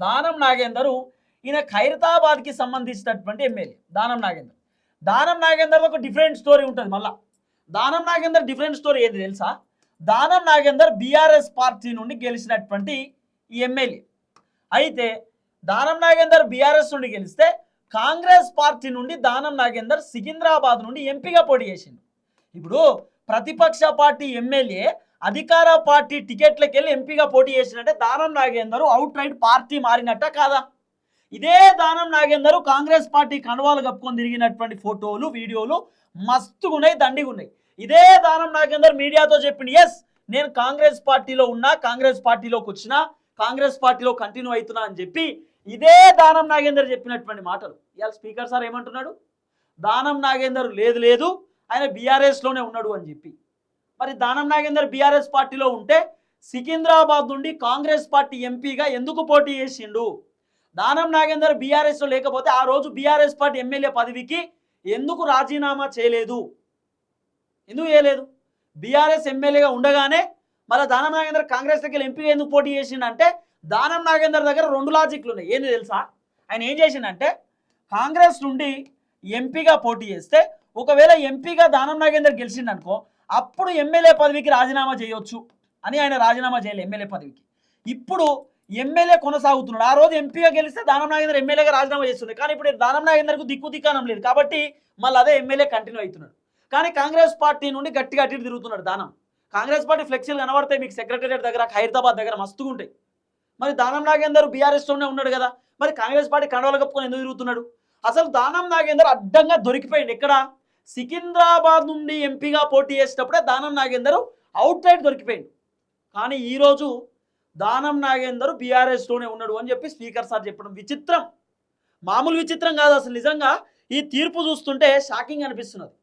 దానం నాగేందర్ ఈయన ఖైరతాబాద్కి సంబంధించినటువంటి ఎమ్మెల్యే దానం నాగేందర్ ఒక డిఫరెంట్ స్టోరీ ఉంటుంది. మళ్ళా దానం నాగేందర్ డిఫరెంట్ స్టోరీ ఏది తెలుసా? దానం నాగేందర్ బీఆర్ఎస్ పార్టీ నుండి గెలిచినటువంటి ఈ ఎమ్మెల్యే. అయితే దానం నాగేందర్ బీఆర్ఎస్ నుండి గెలిస్తే కాంగ్రెస్ పార్టీ నుండి దానం నాగేందర్ సికింద్రాబాద్ నుండి ఎంపీగా పోటీ చేసిండు. ఇప్పుడు ప్రతిపక్ష పార్టీ ఎమ్మెల్యే అధికార పార్టీ టికెట్లకు వెళ్ళి ఎంపీగా పోటీ చేసినట్టే Danam Nagender out right party మారినట్ట కాదా? ఇదే దానం నాగేందర్ కాంగ్రెస్ పార్టీ కండువాలు కప్పుకొని తిరిగినటువంటి ఫోటోలు వీడియోలు మస్తుగున్నాయి, దండిగున్నాయి. ఇదే దానం నాగేందర్ మీడియాతో చెప్పింది, ఎస్ నేను కాంగ్రెస్ పార్టీలో ఉన్నా, కాంగ్రెస్ పార్టీలోకి వచ్చినా, కాంగ్రెస్ పార్టీలో కంటిన్యూ అవుతున్నా అని చెప్పి ఇదే దానం నాగేందర్ చెప్పినటువంటి మాటలు ఇవాళ స్పీకర్ సార్ ఏమంటున్నాడు? దానం నాగేందర్ లేదు ఆయన బీఆర్ఎస్లోనే ఉన్నాడు అని చెప్పి. మరి దానం నాగేందర్ బీఆర్ఎస్ పార్టీలో ఉంటే సికింద్రాబాద్ నుండి కాంగ్రెస్ పార్టీ ఎంపీగా ఎందుకు పోటీ చేసిండు? దానం నాగేందర్ బీఆర్ఎస్లో లేకపోతే ఆ రోజు బీఆర్ఎస్ పార్టీ ఎమ్మెల్యే పదవికి ఎందుకు రాజీనామా చేయలేదు? ఎందుకు చేయలేదు? బీఆర్ఎస్ ఎమ్మెల్యేగా ఉండగానే మళ్ళీ దానం నాగేందర్ కాంగ్రెస్లోకి వెళ్ళి ఎంపీగా ఎందుకు పోటీ చేసిండంటే దానం నాగేందర్ దగ్గర రెండు లాజిక్లు ఉన్నాయి. ఏంది తెలుసా? ఆయన ఏం చేసిండంటే కాంగ్రెస్ నుండి ఎంపీగా పోటీ చేస్తే ఒకవేళ ఎంపీగా దానం నాగేందర్ గెలిచిండనుకో అప్పుడు ఎమ్మెల్యే పదవికి రాజీనామా చేయొచ్చు అని ఆయన రాజీనామా చేయలేదు ఎమ్మెల్యే పదవికి. ఇప్పుడు ఎమ్మెల్యే కొనసాగుతున్నాడు. ఆ రోజు ఎంపీగా గెలిస్తే దానం నాగేందర్ ఎమ్మెల్యేగా రాజీనామా చేస్తుండే, కానీ ఇప్పుడు దానం నాగేందర్కు దిక్కానం లేదు కాబట్టి మళ్ళీ అదే ఎమ్మెల్యే కంటిన్యూ అవుతున్నాడు. కానీ కాంగ్రెస్ పార్టీ నుండి గట్టిగా అటు తిరుగుతున్నాడు దానం. కాంగ్రెస్ పార్టీ ఫ్లెక్సీలు కనబడతాయి మీకు సెక్రటేరియట్ దగ్గర, హైదరాబాద్ దగ్గర మస్తుగా ఉంటాయి. మరి దానం నాగేందర్ బీఆర్ఎస్లోనే ఉన్నాడు కదా, మరి కాంగ్రెస్ పార్టీ కండవలు కప్పుకొని ఎందుకు తిరుగుతున్నాడు? అసలు దానం నాగేందర్ అడ్డంగా దొరికిపోయింది. ఎక్కడ? సికింద్రాబాద్ నుండి ఎంపీగా పోటీ చేసేటప్పుడే దానం నాగేందర్ అవుట్ రైట్ దొరికిపోయింది. కానీ ఈరోజు దానం నాగేందర్ బీఆర్ఎస్లోనే ఉన్నాడు అని చెప్పి స్పీకర్ సార్ చెప్పడం విచిత్రం, మామూలు విచిత్రం కాదు అసలు. నిజంగా ఈ తీర్పు చూస్తుంటే షాకింగ్ అనిపిస్తున్నది.